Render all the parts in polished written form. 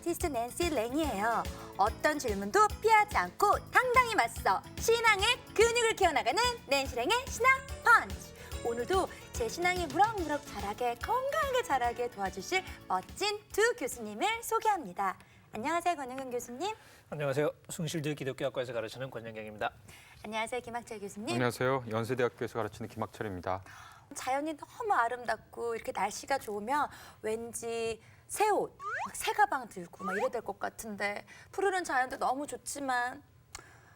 아티스트 낸시 랭이에요. 어떤 질문도 피하지 않고 당당히 맞서 신앙의 근육을 키워나가는 낸시 랭의 신앙 펀치. 오늘도 제 신앙이 무럭무럭 자라게 건강하게 자라게 도와주실 멋진 두 교수님을 소개합니다. 안녕하세요, 권영경 교수님. 안녕하세요. 숭실대 기독교학과에서 가르치는 권영경입니다. 안녕하세요, 김학철 교수님. 안녕하세요. 연세대학교에서 가르치는 김학철입니다. 자연이 너무 아름답고 이렇게 날씨가 좋으면 왠지 새 옷, 새 가방 들고 막 이래야 될 것 같은데 푸르른 자연도 너무 좋지만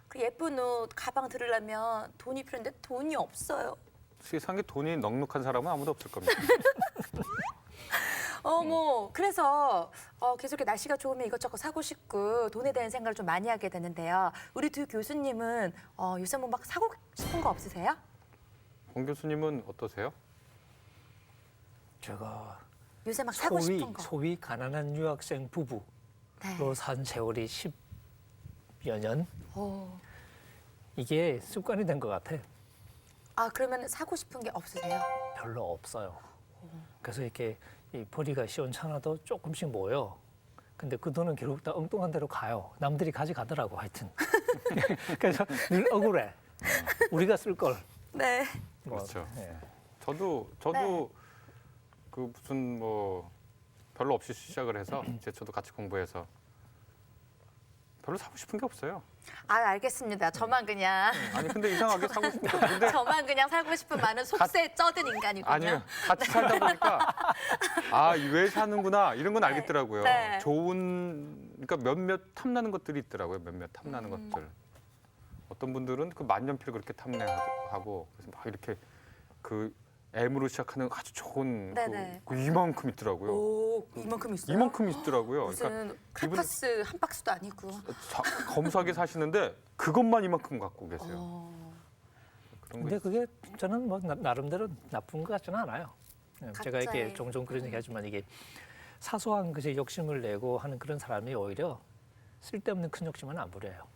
그 예쁜 옷, 가방 들으려면 돈이 필요한데 돈이 없어요. 세상에 돈이 넉넉한 사람은 아무도 없을 겁니다. 그래서 계속 이렇게 날씨가 좋으면 이것저것 사고 싶고 돈에 대한 생각을 좀 많이 하게 되는데요. 우리 두 교수님은 요새 뭐 막 사고 싶은 거 없으세요? 홍 교수님은 어떠세요? 제가 요새 막 사고 싶은 거. 소위 가난한 유학생 부부로 네. 산 세월이 10여 년. 오. 이게 습관이 된 것 같아. 아, 그러면 사고 싶은 게 없으세요? 별로 없어요. 그래서 이렇게 이 벌이가 시원찮아도 조금씩 모여. 근데 그 돈은 결국 다 엉뚱한 데로 가요. 남들이 가져가더라고 하여튼. 그래서 늘 억울해. 우리가 쓸 걸. 네. 그렇죠. 예. 저도 네. 그 무슨 뭐 별로 없이 시작을 해서 저도 같이 공부해서 별로 사고 싶은 게 없어요. 아, 알겠습니다. 저만 그냥 아니 근데 이상하게 사고 싶은 게 없는데 저만 그냥 살고 싶은 많은 속세에 쩌든 인간이군요. 아니요. 같이 살다 보니까 아, 왜 사는구나 이런 건 네. 알겠더라고요. 네. 그러니까 몇몇 탐나는 것들이 있더라고요. 몇몇 탐나는 것들. 어떤 분들은 그 만년필 그렇게 탐내하고 그래서 막 이렇게 그 M으로 시작하는 아주 좋은 네네. 그 이만큼 있더라고요. 오, 이만큼 있어요? 이만큼 있더라고요. 무슨 크레파스 한 박스도 아니고. 검소하게 사시는데 그것만 이만큼 갖고 계세요. 그런 거 근데 그게 저는 뭐 나름대로 나쁜 것 같지는 않아요. 제가 이렇게 각자의. 종종 그런 얘기 하지만 이게 사소한 것에 욕심을 내고 하는 그런 사람이 오히려 쓸데없는 큰 욕심은 안 부려요.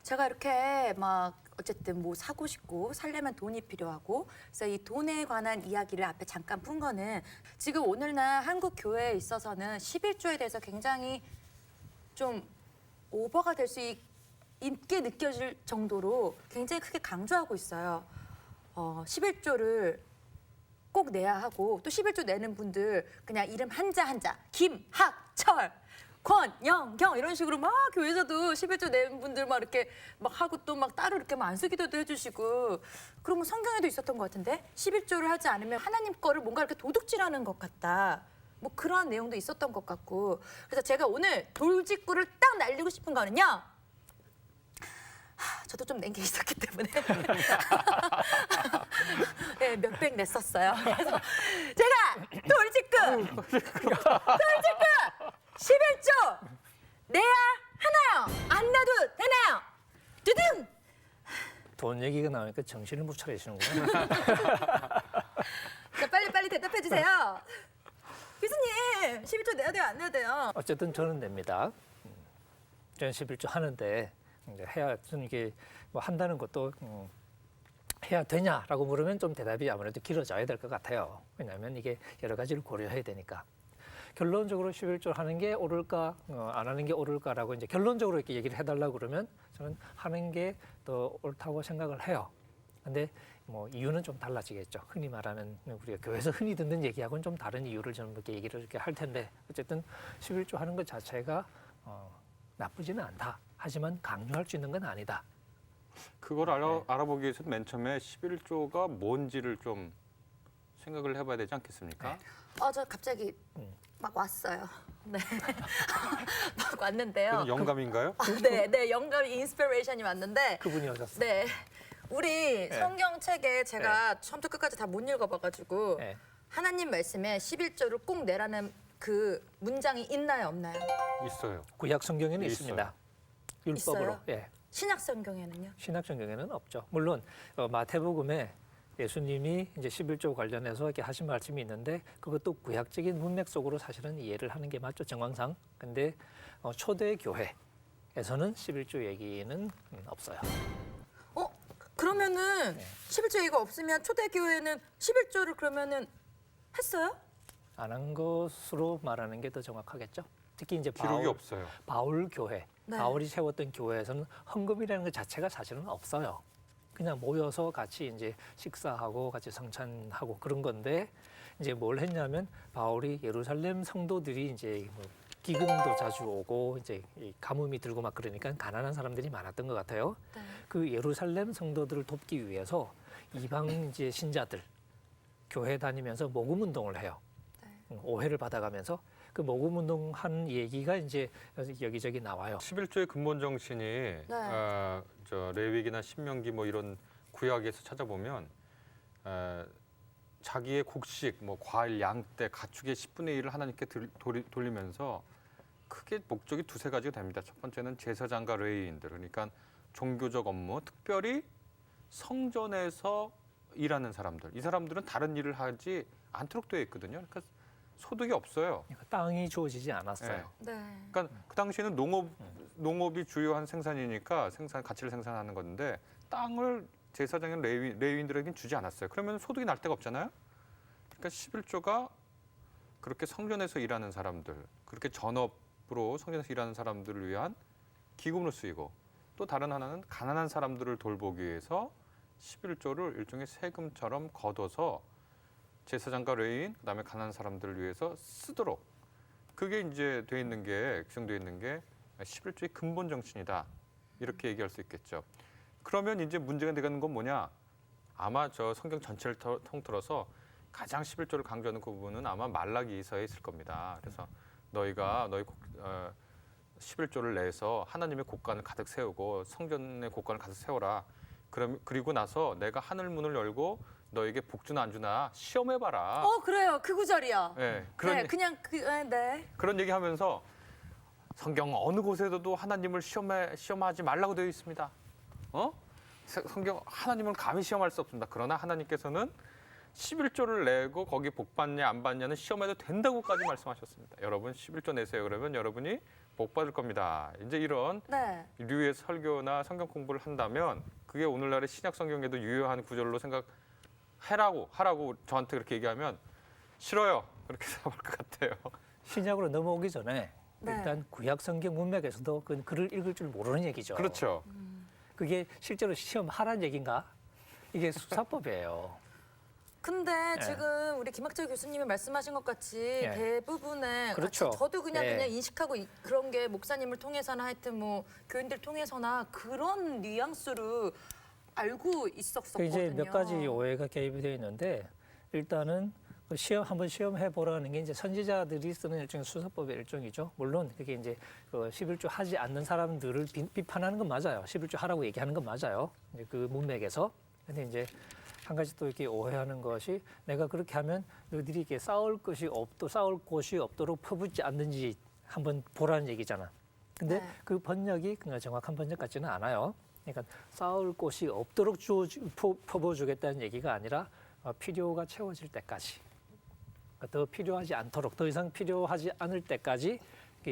제가 이렇게 막 어쨌든 뭐 사고 싶고 살려면 돈이 필요하고 그래서 이 돈에 관한 이야기를 앞에 잠깐 푼 거는 지금 오늘날 한국 교회에 있어서는 11조에 대해서 굉장히 좀 오버가 될 수 있게 느껴질 정도로 굉장히 크게 강조하고 있어요. 11조를 꼭 내야 하고 또 11조 내는 분들 그냥 이름 한자 한자 김학철 권영경 이런 식으로 막 교회에서도 11조 낸 분들 막 이렇게 막 하고 또 막 따로 이렇게 막 안수기도도 해주시고 그런 거 성경에도 있었던 것 같은데 11조를 하지 않으면 하나님 거를 뭔가 이렇게 도둑질하는 것 같다. 뭐 그런 내용도 있었던 것 같고 그래서 제가 오늘 돌직구를 딱 날리고 싶은 거는요. 저도 좀 낸 게 있었기 때문에 네, 몇백 냈었어요. 그래서 제가 돌직구 11조 내야 하나요? 안 내도 되나요? 두둥! 돈 얘기가 나오니까 정신을 못 차리시는구나. 자, 빨리 대답해 주세요. 교수님, 11조 내야 돼요? 안 내야 돼요? 어쨌든 저는 냅니다. 저는 11조 하는데 이제 해야 저는 이게 뭐 한다는 것도 해야 되냐라고 물으면 좀 대답이 아무래도 길어져야 될 것 같아요. 왜냐하면 이게 여러 가지를 고려해야 되니까. 결론적으로 11조 하는 게 옳을까 안 하는 게 옳을까라고 이제 결론적으로 이렇게 얘기를 해달라고 그러면 저는 하는 게 더 옳다고 생각을 해요. 근데 뭐 이유는 좀 달라지겠죠. 흔히 말하는 우리가 교회에서 흔히 듣는 얘기하고는 좀 다른 이유를 저는 이렇게 얘기를 이렇게 할 텐데 어쨌든 11조 하는 것 자체가 나쁘지는 않다. 하지만 강요할 수 있는 건 아니다. 그걸 알아보기 위해서 맨 처음에 11조가 뭔지를 좀 생각을 해봐야 되지 않겠습니까? 저 갑자기 막 왔어요. 네. 막 왔는데요. 그건 영감인가요? 네, 영감 인스피레이션이 왔는데 그분이 오셨어요. 네. 우리 성경책에 제가 처음부터 끝까지 다 못 읽어봐가지고 네. 하나님 말씀에 11조를 꼭 내라는 그 문장이 있나요, 없나요? 있어요. 구약 성경에는 있어요. 있습니다. 율법으로. 있어요? 예. 신약 성경에는요? 신약 성경에는 없죠. 물론 마태복음에 예수님이 이제 11조 관련해서 이렇게 하신 말씀이 있는데 그것도 구약적인 문맥 속으로 사실은 이해를 하는 게 맞죠, 정황상. 근데 초대 교회에서는 11조 얘기는 없어요. 그러면은 11조 이거 없으면 초대교회는 11조를 그러면은 했어요? 안 한 것으로 말하는 게 더 정확하겠죠. 특히 이제 기록이 없어요. 바울 교회, 네. 바울이 세웠던 교회에서는 헌금이라는 것 자체가 사실은 없어요. 그냥 모여서 같이 이제 식사하고 같이 성찬하고 그런 건데 이제 뭘 했냐면 바울이 예루살렘 성도들이 이제 뭐 기근도 자주 오고 이제 이 가뭄이 들고 막 그러니까 가난한 사람들이 많았던 것 같아요. 네. 그 예루살렘 성도들을 돕기 위해서 이방 이제 신자들 교회 다니면서 모금 운동을 해요. 네. 오해를 받아가면서 그 모금 운동한 얘기가 이제 여기저기 나와요. 11조의 근본 정신이 저 레위기나 신명기 뭐 이런 구약에서 찾아보면 자기의 곡식, 뭐 과일, 양떼, 가축의 10분의 1을 하나님께 돌리면서 크게 목적이 두세 가지가 됩니다. 첫 번째는 제사장과 레위인들, 그러니까 종교적 업무, 특별히 성전에서 일하는 사람들. 이 사람들은 다른 일을 하지 않도록 되어 있거든요. 그러니까 소득이 없어요. 그러니까 땅이 주어지지 않았어요. 네. 그러니까 그 당시에는 농업이 주요한 생산이니까 가치를 생산하는 건데 땅을 제사장인 레위인들에게는 주지 않았어요. 그러면 소득이 날 데가 없잖아요. 그러니까 11조가 그렇게 성전에서 일하는 사람들, 그렇게 전업으로 성전에서 일하는 사람들을 위한 기금으로 쓰이고 또 다른 하나는 가난한 사람들을 돌보기 위해서 11조를 일종의 세금처럼 걷어서 제사장과 레위인, 그다음에 가난한 사람들을 위해서 쓰도록 그게 이제 돼 있는 게 규정되어 있는 게 11조의 근본 정신이다. 이렇게 얘기할 수 있겠죠. 그러면 이제 문제가 되는 건 뭐냐? 아마 저 성경 전체를 통틀어서 가장 11조를 강조하는 그 부분은 아마 말라기서에 있을 겁니다. 그래서 너희가 11조를 내서 하나님의 곳간을 가득 세우고 성전의 곳간을 가득 세워라. 그리고 나서 내가 하늘 문을 열고 너에게 복 주나 안 주나 시험해봐라. 그래요. 그 구절이요. 네, 네, 그냥 네. 그런 얘기하면서 성경 어느 곳에서도 하나님을 시험하지 말라고 되어 있습니다. 성경 하나님을 감히 시험할 수 없습니다. 그러나 하나님께서는 11조를 내고 거기 복 받냐 안 받냐는 시험해도 된다고까지 말씀하셨습니다. 여러분 11조 내세요. 그러면 여러분이 복 받을 겁니다. 이제 이런 네. 류의 설교나 성경 공부를 한다면 그게 오늘날의 신약 성경에도 유효한 구절로 하라고 저한테 그렇게 얘기하면 싫어요. 그렇게 생각할 것 같아요. 신약으로 넘어오기 전에 네. 일단 구약 성경 문맥에서도 그 글을 읽을 줄 모르는 얘기죠. 그렇죠. 그게 실제로 시험하라는 얘기인가? 이게 수사법이에요. 근데 네. 지금 우리 김학철 교수님이 말씀하신 것 같이 네. 대부분의 그렇죠. 저도 그냥 네. 인식하고 그런 게 목사님을 통해서나 하여튼 뭐 교인들 통해서나 그런 뉘앙스로 알고 그 있었거든요. 이제 몇 가지 오해가 개입이 되어 있는데 일단은 그 한번 시험해 보라는 게 이제 선지자들이 쓰는 일종의 수사법의 일종이죠. 물론 그게 이제 그 11조 하지 않는 사람들을 비판하는 건 맞아요. 11조 하라고 얘기하는 건 맞아요. 이제 그 문맥에서. 근데 이제 한 가지 또 이렇게 오해하는 것이 내가 그렇게 하면 너희들이 이렇게 싸울 곳이 없도록 퍼붓지 않는지 한번 보라는 얘기잖아. 근데 네. 그 번역이 그냥 정확한 번역 같지는 않아요. 그러니까 싸울 곳이 없도록 퍼부어주겠다는 얘기가 아니라 필요가 채워질 때까지, 더 필요하지 않도록, 더 이상 필요하지 않을 때까지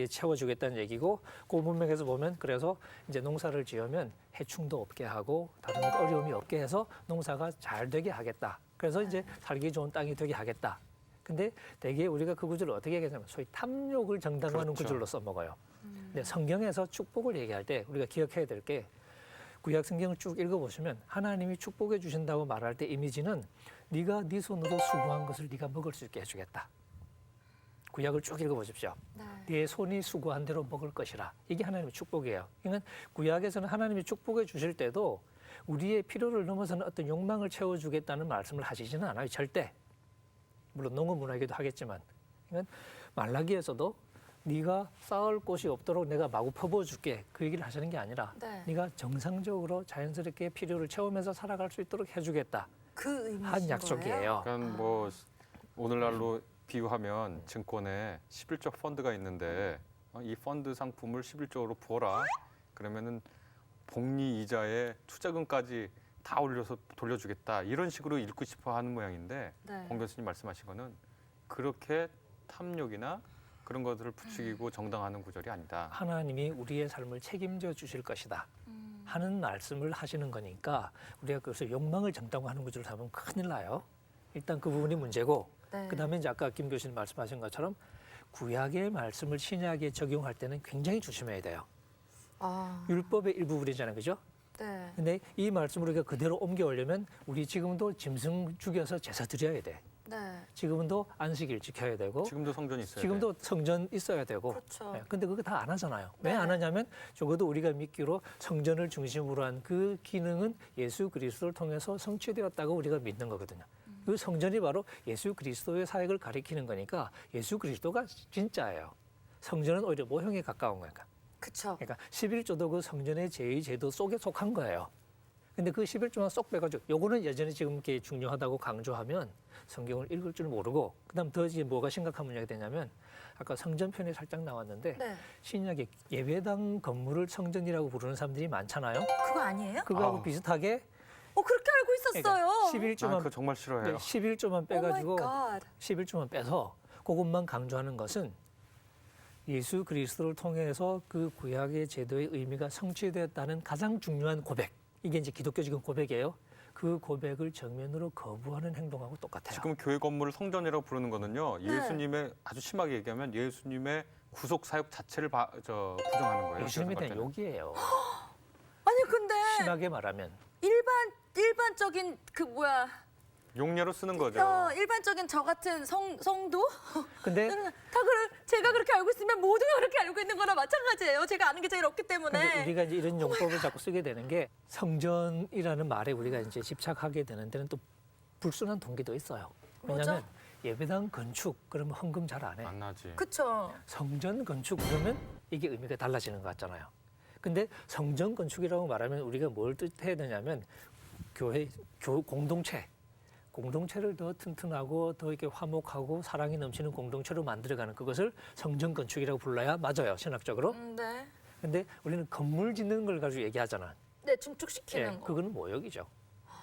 채워주겠다는 얘기고, 그 문맥에서 보면 그래서 이제 농사를 지으면 해충도 없게 하고 다른 어려움이 없게 해서 농사가 잘 되게 하겠다. 그래서 이제 살기 좋은 땅이 되게 하겠다. 근데 대개 우리가 그 구절을 어떻게 얘기하냐면 소위 탐욕을 정당화하는 그렇죠. 구절로 써먹어요. 근데 성경에서 축복을 얘기할 때 우리가 기억해야 될 게 구약 성경을 쭉 읽어보시면 하나님이 축복해 주신다고 말할 때 이미지는 네가 네 손으로 수고한 것을 네가 먹을 수 있게 해주겠다. 구약을 쭉 읽어보십시오. 네. 네 손이 수고한 대로 먹을 것이라. 이게 하나님의 축복이에요. 그러니까 구약에서는 하나님이 축복해 주실 때도 우리의 필요를 넘어서는 어떤 욕망을 채워주겠다는 말씀을 하시지는 않아요. 절대. 물론 농업 문화이기도 하겠지만. 그러니까 말라기에서도 네가 쌓을 곳이 없도록 내가 마구 퍼부어줄게. 그 얘기를 하시는 게 아니라 네. 네가 정상적으로 자연스럽게 필요를 채우면서 살아갈 수 있도록 해주겠다. 그 의미신 한 약속이에요. 그러니까 뭐 오늘날로 비유하면 증권에 11조 펀드가 있는데 이 펀드 상품을 11조로 부어라. 그러면은 복리 이자에 투자금까지 다 올려서 돌려주겠다. 이런 식으로 읽고 싶어 하는 모양인데 네. 홍 교수님 말씀하신 거는 그렇게 탐욕이나 그런 것들을 부추기고 정당하는 구절이 아니다. 하나님이 우리의 삶을 책임져 주실 것이다 하는 말씀을 하시는 거니까 우리가 그것을 욕망을 정당화하는 구절을 하면 큰일 나요. 일단 그 부분이 문제고 네. 그다음에 이제 아까 김 교수님 말씀하신 것처럼 구약의 말씀을 신약에 적용할 때는 굉장히 조심해야 돼요. 아, 율법의 일부분이잖아요, 그죠? 네. 근데 이 말씀을 우리가 그대로 옮겨오려면 우리 지금도 짐승 죽여서 제사 드려야 돼. 네. 지금도 안식일 지켜야 되고 지금도 성전이 있어요. 지금도 성전 있어야 되고. 그렇죠. 예, 근데 그거 다 안 하잖아요. 왜 네. 안 하냐면 적어도 우리가 믿기로 성전을 중심으로 한 그 기능은 예수 그리스도를 통해서 성취되었다고 우리가 믿는 거거든요. 그 성전이 바로 예수 그리스도의 사역을 가리키는 거니까 예수 그리스도가 진짜예요. 성전은 오히려 모형에 가까운 거니까. 그쵸. 그러니까 11조도 그 성전의 제2제도 속에 속한 거예요. 근데 그 11조만 쏙 빼가지고 요거는 여전히 지금 이렇게 중요하다고 강조하면 성경을 읽을 줄 모르고 그다음 더 이제 뭐가 심각한 문제가 되냐면 아까 성전편이 살짝 나왔는데 네. 신약에 예배당 건물을 성전이라고 부르는 사람들이 많잖아요. 그거 아니에요? 그거하고 아우. 비슷하게 그렇게 알고 있었어요. 아, 11조만 그거 정말 싫어해요. 11조만 오 빼가지고 마이 갓. 11조만 빼서 그것만 강조하는 것은 예수 그리스도를 통해서 그 구약의 제도의 의미가 성취되었다는 가장 중요한 고백. 이게 이제 기독교적인 고백이에요. 그 고백을 정면으로 거부하는 행동하고 똑같아요. 지금 교회 건물을 성전이라고 부르는 거는요. 예수님의 아주 심하게 얘기하면 예수님의 구속 사역 자체를 부정하는 거예요. 예수님에 대한 그래서 욕이에요. 아니 근데 심하게 말하면 일반적인 그 뭐야 용례로 쓰는 거죠. 일반적인 저 같은 성도 근데 제가 그렇게 알고 있으면 모두가 그렇게 알고 있는 거나 마찬가지예요. 제가 아는 게 제일 없기 근데 때문에. 우리가 이제 이런 용법을 자꾸 쓰게 되는 게 성전이라는 말에 우리가 이제 집착하게 되는 데는 또 불순한 동기도 있어요. 왜냐하면 뭐죠? 예배당 건축 그러면 헌금 잘 안 해. 안 나지. 그쵸. 성전 건축 그러면 이게 의미가 달라지는 것 같잖아요. 근데 성전 건축이라고 말하면 우리가 뭘 뜻해야 되냐면 공동체를 더 튼튼하고 더 이렇게 화목하고 사랑이 넘치는 공동체로 만들어가는 그것을 성전 건축이라고 불러야 맞아요, 신학적으로. 네. 근데 우리는 건물 짓는 걸 가지고 얘기하잖아. 네, 증축시키는 예, 거. 그거는 모욕이죠.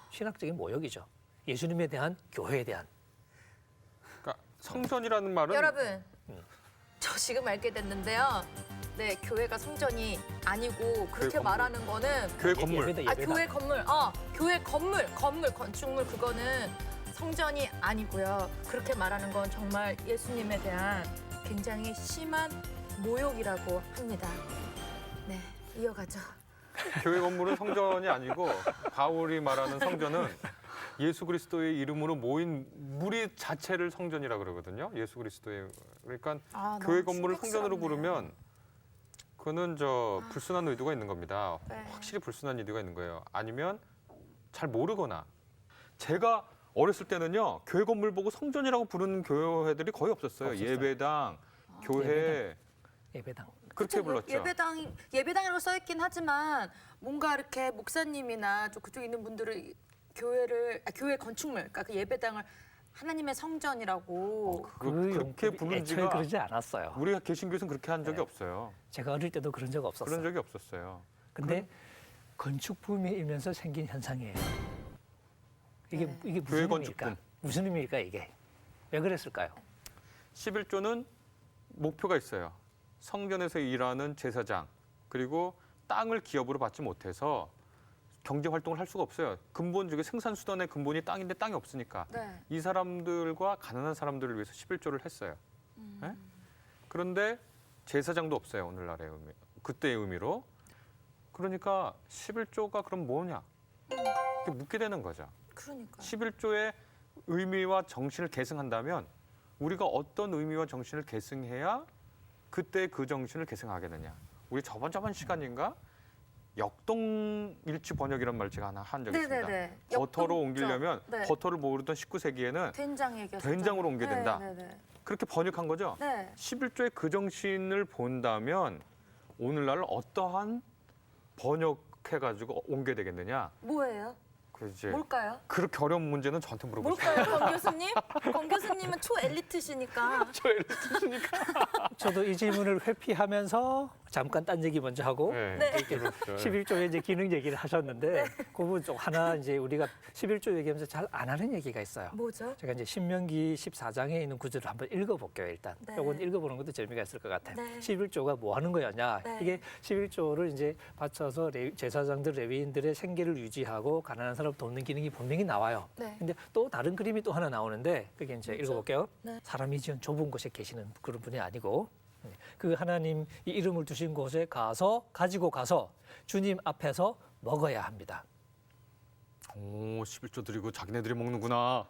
신학적인 모욕이죠. 예수님에 대한 교회에 대한. 그러니까 성전이라는 말은 여러분, 저 지금 알게 됐는데요. 네, 교회가 성전이 아니고 그렇게 건물. 말하는 거는 교회 건물. 예배당. 교회 건물, 건축물 그거는 성전이 아니고요. 그렇게 말하는 건 정말 예수님에 대한 굉장히 심한 모욕이라고 합니다. 네, 이어가죠. 교회 건물은 성전이 아니고 바울이 말하는 성전은 예수 그리스도의 이름으로 모인 무리 자체를 성전이라 그러거든요. 예수 그리스도의 그러니까 교회 건물을 성전으로 부르면 그거는 불순한 의도가 있는 겁니다. 네. 확실히 불순한 의도가 있는 거예요. 아니면 잘 모르거나 제가 어렸을 때는요 교회 건물 보고 성전이라고 부르는 교회들이 거의 없었어요. 없었어요. 예배당, 교회 예배당. 그렇게 불렀죠. 예배당이라고 써 있긴 하지만 뭔가 이렇게 목사님이나 좀 그쪽에 있는 분들은 교회 건축물, 그러니까 그 예배당을 하나님의 성전이라고. 그렇게 용법이 부른 애초에 지가 그러지 않았어요. 우리가 개신교에서는 그렇게 한 적이 네. 없어요. 제가 어릴 때도 그런 적 없었어요. 그런 적이 없었어요. 근데 건축 붐이 일면서 생긴 현상이에요. 이게 네. 이게 교회 무슨 건축 의미일까? 붐. 무슨 의미일까 이게? 왜 그랬을까요? 11조는 목표가 있어요. 성전에서 일하는 제사장 그리고 땅을 기업으로 받지 못해서 경제 활동을 할 수가 없어요. 근본적인 생산 수단의 근본이 땅인데 땅이 없으니까 네. 이 사람들과 가난한 사람들을 위해서 11조를 했어요. 예? 그런데 제사장도 없어요. 오늘날의 의미, 그때의 의미로. 그러니까 11조가 그럼 뭐냐? 이렇게 묻게 되는 거죠. 그러니까. 11조의 의미와 정신을 계승한다면 우리가 어떤 의미와 정신을 계승해야 그때 그 정신을 계승하겠느냐. 우리 저번 시간인가 역동일치 번역이란 말 제가 하나 한 적이 있습니다. 네네네. 버터로 옮기려면 네. 버터를 모르던 19세기에는 된장 얘기였죠. 된장으로 옮겨야 된다. 네네네. 그렇게 번역한 거죠. 네. 11조의 그 정신을 본다면 오늘날 어떠한 번역해가지고 옮겨야 되겠느냐. 뭐예요? 그 이제 뭘까요? 그렇게 어려운 문제는 저한테 물어보세요. 뭘까요, 권 교수님? 권 교수님은 초엘리트시니까. 저도 이 질문을 회피하면서 잠깐 딴 얘기 먼저 하고 네. 이렇게 11조의 이제 기능 얘기를 하셨는데 그 부분 좀 하나 이제 우리가 11조 얘기하면서 잘 안 하는 얘기가 있어요. 뭐죠? 제가 이제 신명기 14장에 있는 구절을 한번 읽어볼게요. 일단 네. 이건 읽어보는 것도 재미가 있을 것 같아요. 네. 11조가 뭐 하는 거였냐? 네. 이게 11조를 이제 바쳐서 제사장들, 레위인들의 생계를 유지하고 가난한 사람 돕는 기능이 분명히 나와요. 네. 근데 또 다른 그림이 또 하나 나오는데 그게 이제 뭐죠? 읽어볼게요. 네. 사람이 지은 좁은 곳에 계시는 그런 분이 아니고 그 하나님 이 이름을 두신 곳에 가지고 가서 주님 앞에서 먹어야 합니다. 오, 11조 드리고 자기네들이 먹는구나.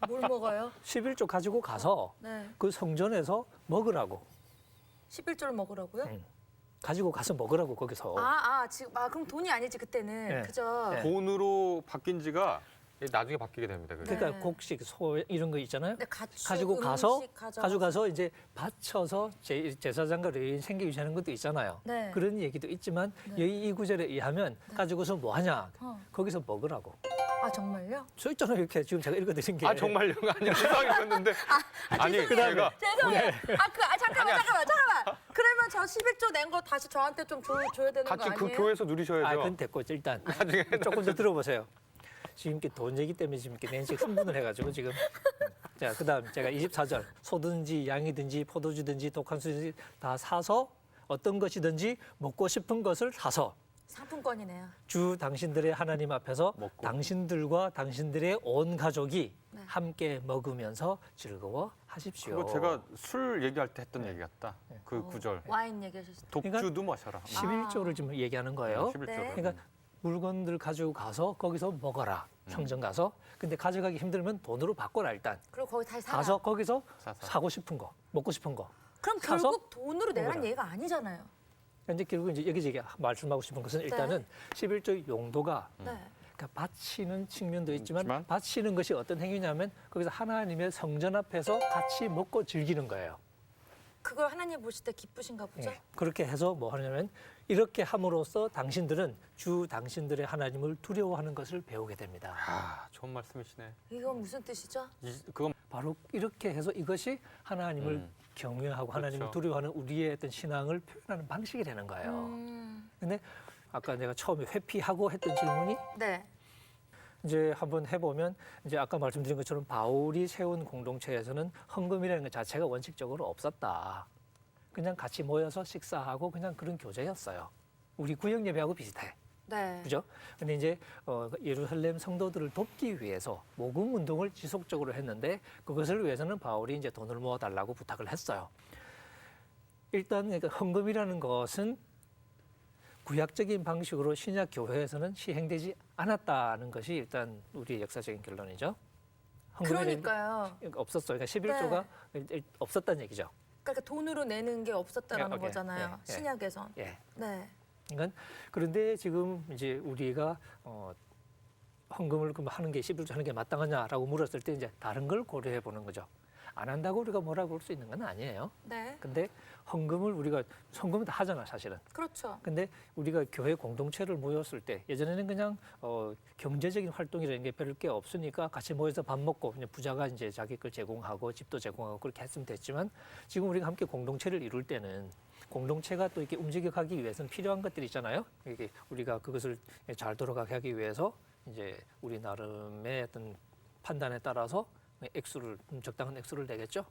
뭘 먹어요? 11조 가지고 가서 네. 그 성전에서 먹으라고. 11조를 먹으라고요? 가지고 가서 먹으라고 거기서. 지금 그럼 돈이 아니지 그때는. 네. 그죠? 네. 돈으로 바뀐 지가 나중에 바뀌게 됩니다. 그게. 그러니까 네. 곡식, 소 이런 거 있잖아요. 근데 가축, 가지고 가서 음식 가져가서 이제 바쳐서 제사장과 레위인 생계 유지하는 것도 있잖아요. 네. 그런 얘기도 있지만 네. 이 구절에 의하면 가지고서 뭐 하냐? 거기서 먹으라고. 아 정말요? 써 있잖아요. 이렇게 지금 제가 읽어드린 게. 아 정말요? 아니 수상이 있었는데. 아니 죄송해요. 제가 죄송해요. 잠깐만. 그러면 저 11조 낸 거 다시 저한테 좀 줘야 되는 거 같이 아니에요? 그 교회에서 누리셔야죠. 그건 됐고 일단 나중에 조금 더 들어보세요. 지금 이렇게 돈 얘기 때문에 지금 이렇게 낸식 흥분을 해가지고 지금. 자, 그다음 제가 24절 소든지 양이든지 포도주든지 독한 술든지 다 사서 어떤 것이든지 먹고 싶은 것을 사서 상품권이네요. 주 당신들의 하나님 앞에서 먹고. 당신들과 당신들의 온 가족이 네. 함께 먹으면서 즐거워하십시오. 그거 제가 술 얘기할 때 했던 얘기 같다. 그 구절. 와인 얘기하셨을 때. 독주도 마셔라. 11조를 지금 얘기하는 거예요. 11조. 네. 그러니까 물건들 가지고 가서 거기서 먹어라. 성전 가서. 근데 가져가기 힘들면 돈으로 바꿔라 일단. 그리고 거기 다시 사라. 가서 거기서 사서. 사고 싶은 거, 먹고 싶은 거. 그럼 사서 결국 돈으로 내란 먹어라. 얘기가 아니잖아요. 이제 결국 이제 여기저기 말씀하고 싶은 것은 일단은 11조 용도가 네. 그러니까 바치는 측면도 있지만 있지만 바치는 것이 어떤 행위냐면 거기서 하나님의 성전 앞에서 같이 먹고 즐기는 거예요. 그걸 하나님 보실 때 기쁘신가 보죠? 예. 그렇게 해서 뭐 하냐면 이렇게 함으로써 당신들은 주 당신들의 하나님을 두려워하는 것을 배우게 됩니다. 아 좋은 말씀이시네. 이건 무슨 뜻이죠? 그건 바로 이렇게 해서 이것이 하나님을 경외하고 하나님을 그렇죠. 두려워하는 우리의 어떤 신앙을 표현하는 방식이 되는 거예요. 근데 아까 내가 처음에 회피하고 했던 질문이 네. 이제 한번 해보면 이제 아까 말씀드린 것처럼 바울이 세운 공동체에서는 헌금이라는 것 자체가 원칙적으로 없었다. 그냥 같이 모여서 식사하고 그냥 그런 교제였어요. 우리 구역 예배하고 비슷해. 네. 그죠? 근데 이제 예루살렘 성도들을 돕기 위해서 모금 운동을 지속적으로 했는데 그것을 위해서는 바울이 이제 돈을 모아달라고 부탁을 했어요. 일단 그러니까 헌금이라는 것은 구약적인 방식으로 신약 교회에서는 시행되지 않았다는 것이 일단 우리의 역사적인 결론이죠. 헌금이라는 그러니까요. 게 없었어요. 그러니까 11조가 없었다는 얘기죠. 그러니까 돈으로 내는 게 없었다라는 오케이. 거잖아요. 예, 예. 신약에선. 예. 네. 그러니까 그런데 지금 이제 우리가 헌금을 그럼 하는 게 11조 하는 게 마땅하냐라고 물었을 때 이제 다른 걸 고려해 보는 거죠. 안 한다고 우리가 뭐라고 할 수 있는 건 아니에요. 네. 근데 헌금을 우리가 헌금은 다 하잖아 사실은. 그렇죠. 근데 우리가 교회 공동체를 모였을 때 예전에는 그냥 경제적인 활동이라는 게 별 게 없으니까 같이 모여서 밥 먹고 그냥 부자가 이제 자기 걸 제공하고 집도 제공하고 그렇게 했으면 됐지만 지금 우리가 함께 공동체를 이룰 때는 공동체가 또 이렇게 움직여가기 위해서는 필요한 것들이 있잖아요. 이게 우리가 그것을 잘 돌아가게 하기 위해서 이제 우리 나름의 어떤 판단에 따라서 액수를 적당한 액수를 내겠죠.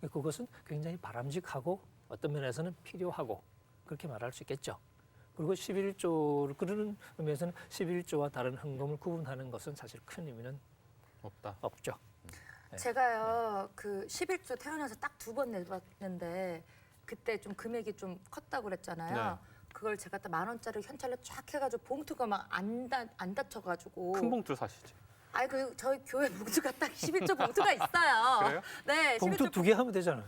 그것은 굉장히 바람직하고 어떤 면에서는 필요하고 그렇게 말할 수 있겠죠. 그리고 11조를 그러는 의미에서는 11조와 다른 헌금을 구분하는 것은 사실 큰 의미는 없다. 없죠. 네. 제가요 그 11조 태어나서 딱 2번 내봤는데 그때 좀 금액이 좀 컸다고 그랬잖아요. 네. 그걸 제가 딱 10,000원짜리 현찰로 쫙 해가지고 봉투가 막 안 닫혀가지고. 큰 봉투 사시지. 아니 그 저희 교회 봉투가 딱 11조 봉투가 있어요. 그래요? 네. 봉투 2개 하면 되잖아요.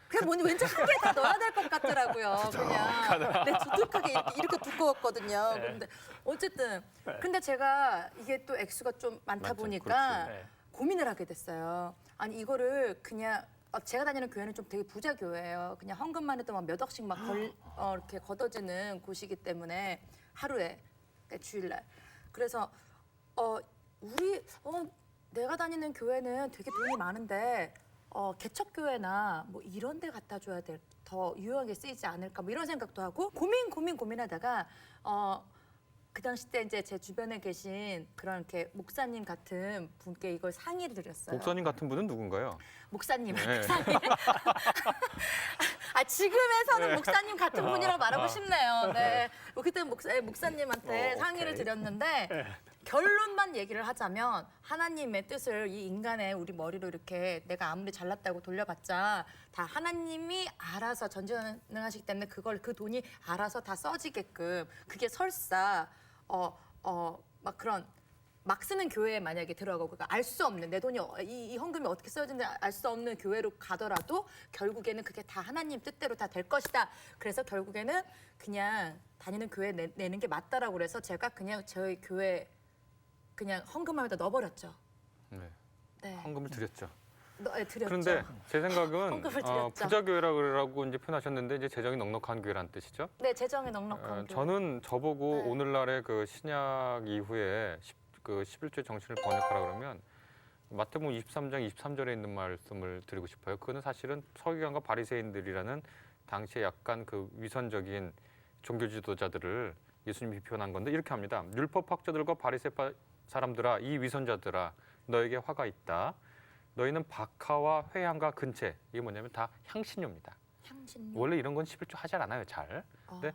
그냥 뭐니 왠지 한 개 다 넣어야 될 것 같더라고요. 그냥. 네, 두둑하게 이렇게 두꺼웠거든요. 네. 근데 어쨌든 네. 근데 제가 이게 또 액수가 좀 많다 많죠. 보니까 네. 고민을 하게 됐어요. 아니 이거를 그냥 제가 다니는 교회는 좀 되게 부자 교회예요. 그냥 헌금만 해도 막 몇 억씩 막 이렇게 걷어지는 곳이기 때문에 하루에 그러니까 주일날. 그래서 내가 다니는 교회는 되게 돈이 많은데 개척교회나 뭐 이런 데 갖다 줘야 될 더 유용하게 쓰이지 않을까 뭐 이런 생각도 하고 고민하다가 그 당시 때 이제 제 주변에 계신 그런 이렇게 목사님 같은 분께 이걸 상의를 드렸어요. 목사님 같은 분은 누군가요? 목사님한테 네. 상의를. 지금에서는 목사님 같은 분이라고 말하고 싶네요. 네. 그때 목사님한테 상의를 오케이. 드렸는데 결론만 얘기를 하자면 하나님의 뜻을 이 인간의 우리 머리로 이렇게 내가 아무리 잘났다고 돌려봤자 다 하나님이 알아서 전지전능하시기 때문에 그걸 그 돈이 알아서 다 써지게끔 그게 설사 막 그런 막 쓰는 교회에 만약에 들어가고 그러니까 알 수 없는 내 돈이 이 헌금이 어떻게 써지는지 알 수 없는 교회로 가더라도 결국에는 그게 다 하나님 뜻대로 다 될 것이다. 그래서 결국에는 그냥 다니는 교회 내는 게 맞다라고 그래서 제가 그냥 저희 교회 그냥 헌금함에다 넣어버렸죠. 네. 네, 헌금을 드렸죠. 드렸죠. 그런데 제 생각은 헌금을 드렸죠. 부자교회라고 이제 표현하셨는데 이제 재정이 넉넉한 교회라는 뜻이죠. 네, 재정이 넉넉한 교회. 저는 저보고 네. 오늘날의 그 신약 이후에 11조의 정신을 번역하라 그러면 마태복음 23장 23절에 있는 말씀을 드리고 싶어요. 그거는 사실은 서기관과 바리새인들이라는 당시에 약간 그 위선적인 종교 지도자들을 예수님이 비판한 건데 이렇게 합니다. 율법 학자들과 바리새 사람들아 이 위선자들아 너에게 화가 있다. 너희는 박하와 회향과 근체 이게 뭐냐면 다 향신료입니다. 향신료. 원래 이런 건 11조 하지 않아요, 잘. 근데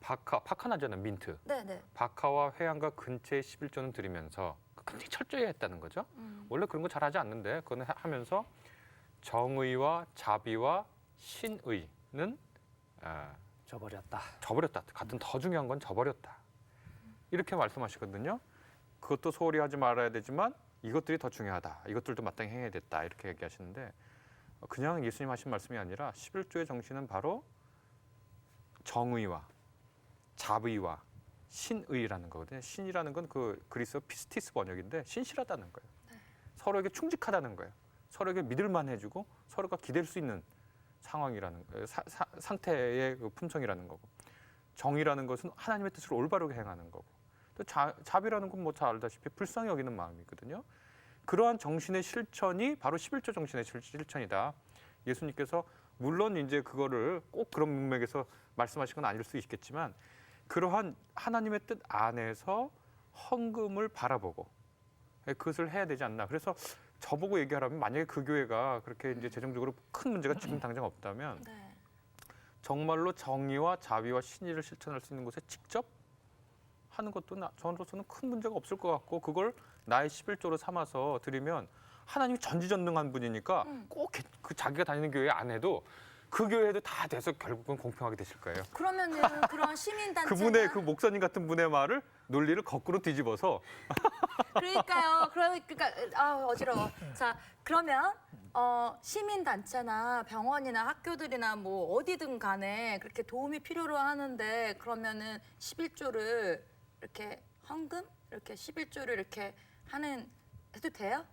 박하 나잖아요, 민트. 네. 박하와 회향과 근체의 11조는 드리면서 굉장히 철저히 했다는 거죠. 원래 그런 거 잘하지 않는데 그거는 하면서 정의와 자비와 신의는 줘버렸다. 저버렸다. 같은 더 중요한 건 저버렸다. 이렇게 말씀하시거든요. 그것도 소홀히 하지 말아야 되지만 이것들이 더 중요하다. 이것들도 마땅히 해야 됐다. 이렇게 얘기하시는데 그냥 예수님 하신 말씀이 아니라 11조의 정신은 바로 정의와 자비와 신의라는 거거든요. 신이라는 건 그 그리스어 피스티스 번역인데 신실하다는 거예요. 서로에게 충직하다는 거예요. 서로에게 믿을만 해주고 서로가 기댈 수 있는 상황이라는 거예요. 상태의 그 품성이라는 거고 정의라는 것은 하나님의 뜻을 올바르게 행하는 거고 또 자비라는 건 뭐 잘 알다시피 불쌍히 여기는 마음이거든요. 그러한 정신의 실천이 바로 11조 정신의 실천이다. 예수님께서 물론 이제 그거를 꼭 그런 문맥에서 말씀하신 건 아닐 수 있겠지만 그러한 하나님의 뜻 안에서 헌금을 바라보고 그것을 해야 되지 않나. 그래서 저보고 얘기하라면 만약에 그 교회가 그렇게 이제 재정적으로 큰 문제가 지금 당장 없다면 네. 정말로 정의와 자비와 신의를 실천할 수 있는 곳에 직접 하는 것도 저로서는 큰 문제가 없을 것 같고 그걸 나의 11조로 삼아서 드리면 하나님이 전지전능한 분이니까 꼭 그 자기가 다니는 교회 안 해도 그 교회도 다 돼서 결국은 공평하게 되실 거예요. 그러면은 그런 시민단체나 그분의 그 목사님 같은 분의 말을 논리를 거꾸로 뒤집어서 그러니까 어지러워. 자, 그러면 시민단체나 병원이나 학교들이나 뭐 어디든 간에 그렇게 도움이 필요로 하는데 그러면은 11조를 이렇게 헌금 이렇게 11조를 이렇게 해도 돼요?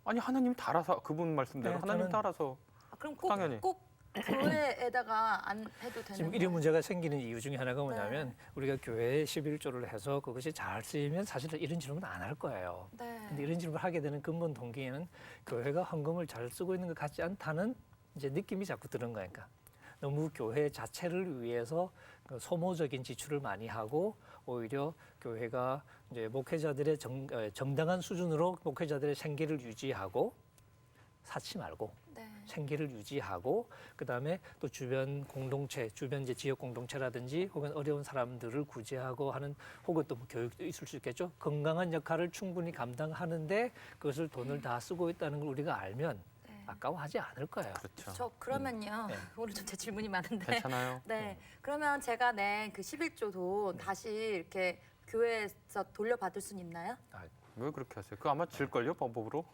아니 하나님이 다 알아서 그분 말씀대로 네, 하나님 저는- 다 알아서 그럼 당연히. 꼭 교회에다가 안 해도 되는 지금 거예요? 이런 문제가 생기는 이유 중에 하나가 뭐냐면 우리가 교회에 11조를 해서 그것이 잘 쓰이면 사실은 이런 질문 안 할 거예요. 네. 근데 이런 질문을 하게 되는 근본 동기에는 교회가 헌금을 잘 쓰고 있는 것 같지 않다는 이제 느낌이 자꾸 드는 거니까. 너무 교회 자체를 위해서 그 소모적인 지출을 많이 하고 오히려 교회가 이제 목회자들의 정당한 수준으로 목회자들의 생계를 유지하고 사치 말고 네. 생계를 유지하고 그다음에 또 주변 공동체, 주변 이제 지역 공동체라든지 혹은 어려운 사람들을 구제하고 하는 혹은 또 뭐 교육도 있을 수 있겠죠. 건강한 역할을 충분히 감당하는데 그것을 돈을 다 쓰고 있다는 걸 우리가 알면 네. 아까워하지 않을 거예요. 그렇죠. 저 그러면요. 네. 오늘 좀 제 질문이 많은데. 괜찮아요. 네. 그러면 제가 낸 그 11조도 다시 이렇게 교회에서 돌려받을 수는 있나요? 왜 그렇게 하세요? 그 아마 질걸요 법으로.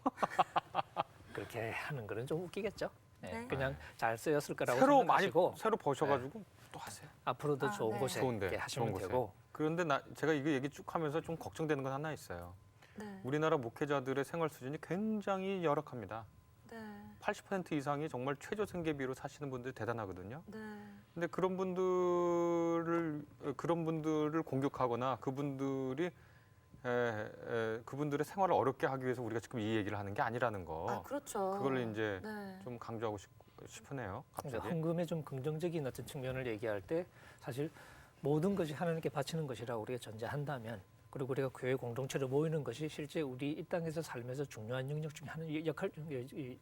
그렇게 하는 거는 좀 웃기겠죠. 네, 네. 그냥 잘 쓰였을 거라고 새로 많이 생각하시고 새로 버셔가지고 또 하세요. 앞으로도 좋은 네. 곳에 좋은데, 이렇게 하시면 좋은 곳에. 되고 그런데 제가 이거 얘기 쭉 하면서 좀 걱정되는 건 하나 있어요. 네. 우리나라 목회자들의 생활 수준이 굉장히 열악합니다. 네. 80% 이상이 정말 최저 생계비로 사시는 분들이 대단하거든요. 네. 근데 그런 분들을 공격하거나 그분들이 그분들의 생활을 어렵게 하기 위해서 우리가 지금 이 얘기를 하는 게 아니라는 거. 아, 그렇죠. 그걸 이제 네. 좀 강조하고 싶으네요. 그러니까 갑자기. 헌금의 좀 긍정적인 어떤 측면을 얘기할 때 사실 모든 것이 하나님께 바치는 것이라고 우리가 전제한다면, 그리고 우리가 교회 공동체로 모이는 것이 실제 우리 이 땅에서 삶에서 중요한 영역 중에 하나, 역할,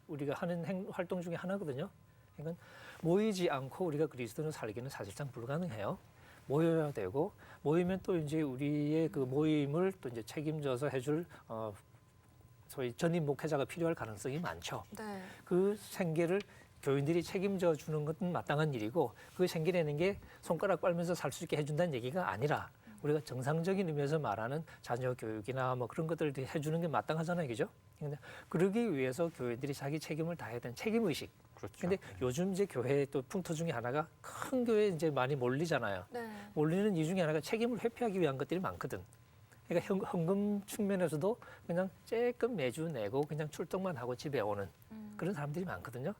우리가 하는 활동 중에 하나거든요. 그러니까 모이지 않고 우리가 그리스도를 살기는 사실상 불가능해요. 모여야 되고, 모이면 또 이제 우리의 그 모임을 또 이제 책임져서 해줄 소위 전임 목회자가 필요할 가능성이 많죠. 네. 그 생계를 교인들이 책임져 주는 것은 마땅한 일이고, 그 생계라는 게 손가락 빨면서 살 수 있게 해준다는 얘기가 아니라 우리가 정상적인 의미에서 말하는 자녀 교육이나 뭐 그런 것들을 해주는 게 마땅하잖아요, 그죠? 근데 그러기 위해서 교인들이 자기 책임을 다해야 되는 책임 의식. 그렇죠. 근데 요즘 이제 교회 또 풍토 중에 하나가 큰 교회 이제 많이 몰리잖아요. 네. 몰리는 이유 중에 하나가 책임을 회피하기 위한 것들이 많거든. 그러니까 헌금 측면에서도 그냥 쬐끔 매주 내고 그냥 출동만 하고 집에 오는 그런 사람들이 많거든요.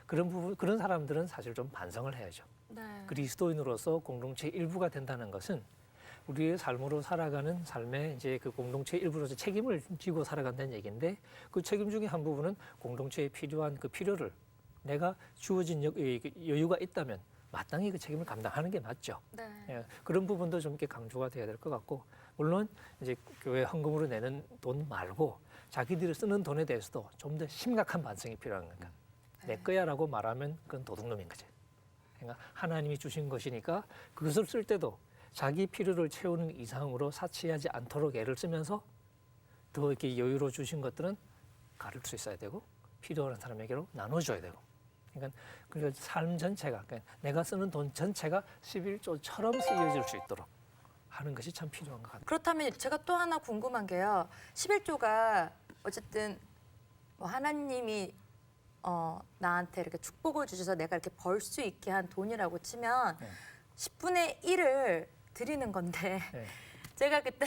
그런 부분, 그런 사람들은 사실 좀 반성을 해야죠. 네. 그리스도인으로서 공동체의 일부가 된다는 것은 우리의 삶으로 살아가는 삶의 이제 그 공동체의 일부로서 책임을 지고 살아간다는 얘기인데, 그 책임 중에 한 부분은 공동체에 필요한 그 필요를 내가 주어진 여유가 있다면 마땅히 그 책임을 감당하는 게 맞죠. 네. 예, 그런 부분도 좀 이렇게 강조가 돼야 될 것 같고, 물론 이제 교회 헌금으로 내는 돈 말고 자기들이 쓰는 돈에 대해서도 좀 더 심각한 반성이 필요한 겁니다. 내 거야라고 말하면 그건 도둑놈인 거지. 그러니까 하나님이 주신 것이니까 그것을 쓸 때도 자기 필요를 채우는 이상으로 사치하지 않도록 애를 쓰면서 더 이렇게 여유로 주신 것들은 가릴 수 있어야 되고, 필요한 사람에게로 나눠줘야 되고. 그러니까 삶 전체가, 그러니까 내가 쓰는 돈 전체가 11조처럼 쓰여질 수 있도록 하는 것이 참 필요한 것 같아요. 그렇다면 제가 또 하나 궁금한 게요. 11조가 어쨌든 뭐 하나님이 나한테 이렇게 축복을 주셔서 내가 이렇게 벌 수 있게 한 돈이라고 치면 네. 10분의 1을 드리는 건데 네. 제가 그때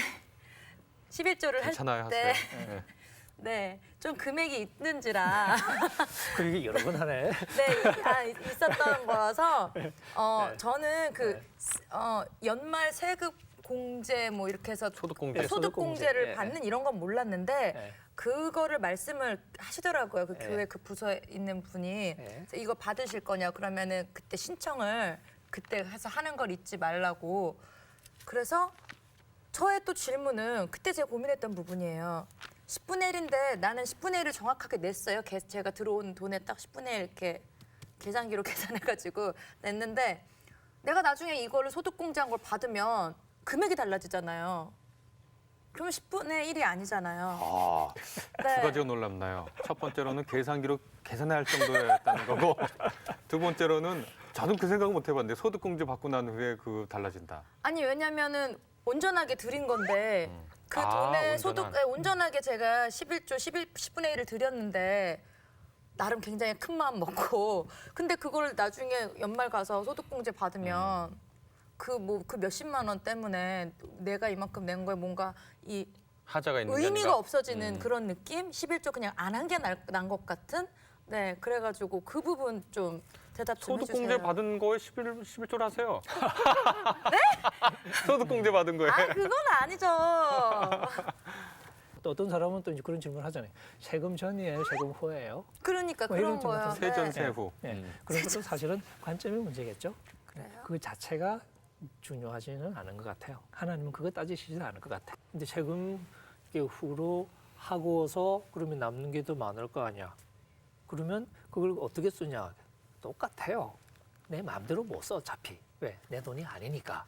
11조를 괜찮아요, 할 때 하세요. 네. 네, 좀 금액이 있는지라 그리고 여러 번 하네. 네, 있었던 거여서 네. 저는 그 연말 세금 공제 뭐 이렇게 해서 소득공제. 네, 소득 공제를 네, 받는 이런 건 몰랐는데 네. 그거를 말씀을 하시더라고요. 그 네. 교회 그 부서에 있는 분이 네. 그래서 이거 받으실 거냐 그러면은 그때 신청을 그때 해서 하는 걸 잊지 말라고. 그래서 저의 또 질문은 그때 제가 고민했던 부분이에요. 10분의 1인데 나는 10분의 1을 정확하게 냈어요. 제가 들어온 돈에 딱 10분의 1 이렇게 계산기로 계산해가지고 냈는데 내가 나중에 이거를 소득공제한 걸 받으면 금액이 달라지잖아요. 그러면 10분의 1이 아니잖아요. 아, 네. 두 가지가 놀랍나요. 첫 번째로는 계산기로 계산해야 할 정도였다는 거고, 두 번째로는 저는 그 생각을 못 해봤는데 소득공제 받고 난 후에 그 달라진다. 아니 왜냐면은 온전하게 드린 건데 그 아, 돈에 온전한. 온전하게 제가 11조 10분의 1을 드렸는데 나름 굉장히 큰 마음 먹고 근데 그걸 나중에 연말 가서 소득공제 받으면 그 몇십만 원 때문에 내가 이만큼 낸 거에 뭔가 이 하자가 있는 게 의미가 아니라. 없어지는 그런 느낌? 11조 그냥 안 한 게 난 것 같은? 네, 그래가지고 그 부분 좀 대답 좀 해주세요. 소득공제 받은 거에 11조를 하세요. 네? 소득공제 받은 거에. 아, 그건 아니죠. 또 어떤 사람은 또 이제 그런 질문을 하잖아요. 세금 전이에요, 세금 후예요? 그러니까 뭐 그런 이런 좀 거예요. 같은 세전 네. 세후. 네. 그런 것도 사실은 관점의 문제겠죠. 그래요? 그 자체가 중요하지는 않은 것 같아요. 하나님은 그거 따지시지는 않을 것 같아요. 근데 세금 이게 후로 하고서 그러면 남는 게 더 많을 거 아니야. 그러면 그걸 어떻게 쓰냐? 똑같아요. 내 마음대로 못 써, 어차피. 왜? 내 돈이 아니니까.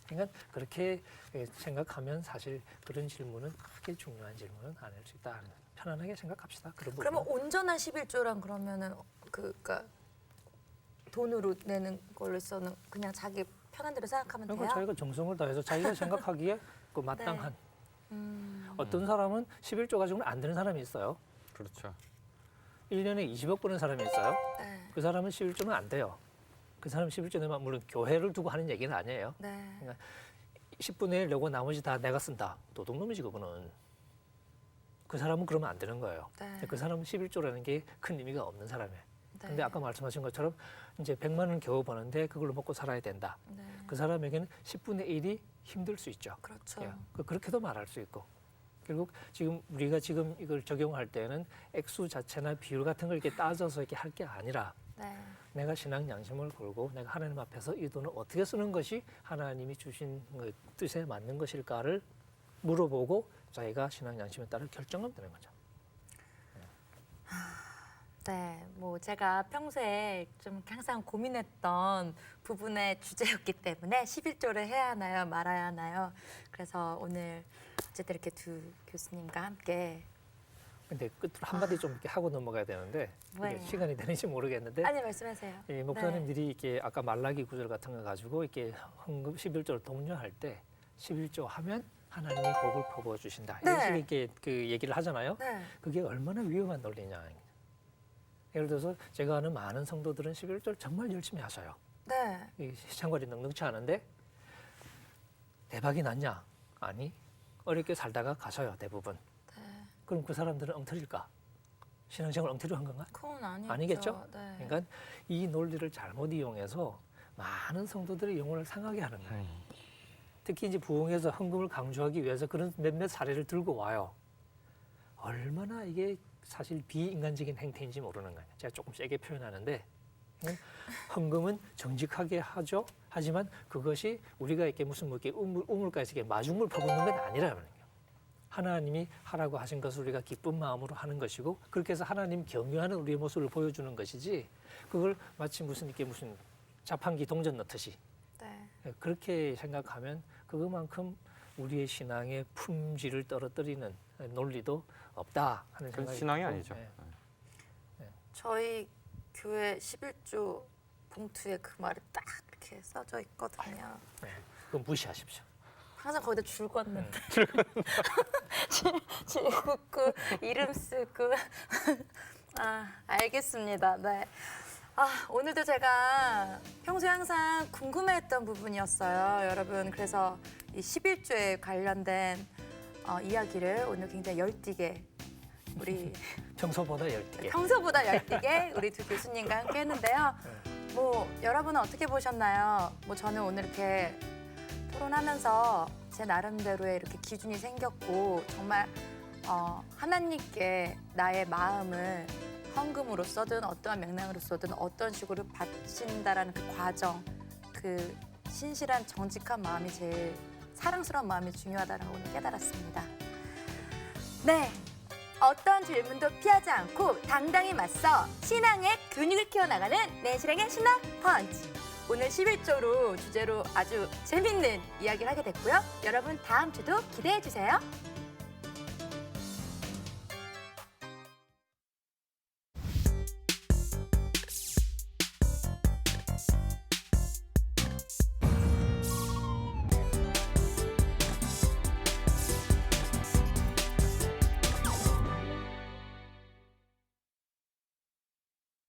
그러니까 그렇게 생각하면 사실 그런 질문은 크게 중요한 질문은 아닐 수 있다. 편안하게 생각합시다. 그런 부분. 그러면 온전한 11조랑 그러면은 그러니까 돈으로 내는 걸로서는 그냥 자기 편한 대로 생각하면 돼요? 그러니까 자기가 정성을 다해서 자기가 생각하기에 그 마땅한. 어떤 사람은 11조 가지고는 안 되는 사람이 있어요. 그렇죠. 1년에 20억 버는 사람이 있어요. 네. 그 사람은 11조는 안 돼요. 그 사람 11조 내면 물론 교회를 두고 하는 얘기는 아니에요. 네. 10분의 1 내고 나머지 다 내가 쓴다. 도둑놈이지 그거는. 그 사람은 그러면 안 되는 거예요. 네. 그 사람은 11조라는 게 큰 의미가 없는 사람이에요. 네. 근데 아까 말씀하신 것처럼 이제 100만 원 겨우 버는데 그걸로 먹고 살아야 된다. 네. 그 사람에게는 10분의 1이 힘들 수 있죠. 그렇죠. 예, 그렇게도 말할 수 있고. 결국 지금 우리가 지금 이걸 적용할 때는 액수 자체나 비율 같은 걸 이렇게 따져서 이렇게 할 게 아니라 네. 내가 신앙 양심을 걸고 내가 하나님 앞에서 이 돈을 어떻게 쓰는 것이 하나님이 주신 그 뜻에 맞는 것일까를 물어보고 자기가 신앙 양심에 따라 결정하면 되는 거죠. 네, 뭐 제가 평소에 좀 항상 고민했던 부분의 주제였기 때문에 11조를 해야 하나요, 말아야 하나요? 그래서 오늘 어쨌든 이렇게 두 교수님과 함께 근데 끝으로 한마디 좀 이렇게 하고 넘어가야 되는데 이게 뭐예요? 시간이 되는지 모르겠는데 아니 말씀하세요. 이 목사님들이 이렇게 아까 말라기 구절 같은 거 가지고 이렇게 헌금 11조를 독려할 때 11조 하면 하나님이 복을 퍼부어 주신다. 이런 네. 식의 이렇게 그 얘기를 하잖아요. 네. 그게 얼마나 위험한 논리냐. 예를 들어서 제가 아는 많은 성도들은 11조를 정말 열심히 하셔요. 네. 이 시창관이 넉넉치 않은데 대박이 났냐? 아니, 어렵게 살다가 가셔요, 대부분. 네. 그럼 그 사람들은 엉터리일까? 신앙생활 엉터리로 한 건가? 그건 아니죠. 아니겠죠? 네. 그러니까 이 논리를 잘못 이용해서 많은 성도들의 영혼을 상하게 하는 거예요. 특히 이제 부흥에서 헌금을 강조하기 위해서 그런 몇몇 사례를 들고 와요. 얼마나 이게 사실 비인간적인 행태인지 모르는 거예요. 제가 조금 세게 표현하는데 헌금은 정직하게 하죠. 하지만 그것이 우리가 이렇게 무슨 뭐 이렇게 우물가에서 이렇게 마중물 퍼붓는 건 아니라는 거예요. 하나님이 하라고 하신 것을 우리가 기쁜 마음으로 하는 것이고 그렇게 해서 하나님 경유하는 우리의 모습을 보여주는 것이지 그걸 마치 무슨 이렇게 무슨 자판기 동전 넣듯이 네. 그렇게 생각하면 그것만큼 우리의 신앙의 품질을 떨어뜨리는 논리도 없다 하는 그건 생각이 신앙이 들고, 아니죠. 예. 저희 교회 11조 봉투에 그 말이 딱 이렇게 써져 있거든요. 네, 그건 무시하십시오. 항상 거기다 줄 걷는데. 줄 긋고 이름 쓰고. 아, 알겠습니다. 네. 아, 오늘도 제가 평소에 항상 궁금해했던 부분이었어요. 여러분, 그래서 이 11조에 관련된 이야기를 오늘 굉장히 열띠게 우리 평소보다 열띠게. 평소보다 열띠게 우리 두 교수님과 함께 했는데요. 뭐 여러분은 어떻게 보셨나요? 뭐 저는 오늘 이렇게 토론하면서 제 나름대로의 이렇게 기준이 생겼고 정말 하나님께 나의 마음을 헌금으로서든 어떠한 맥락으로서든 어떤 식으로 바친다라는 그 과정, 그 신실한 정직한 마음이 제일 사랑스러운 마음이 중요하다는 걸 오늘 깨달았습니다. 네, 어떤 질문도 피하지 않고 당당히 맞서 신앙의 근육을 키워나가는 내 실행의 신앙 펀치. 오늘 11조로 주제로 아주 재밌는 이야기를 하게 됐고요. 여러분 다음 주도 기대해 주세요.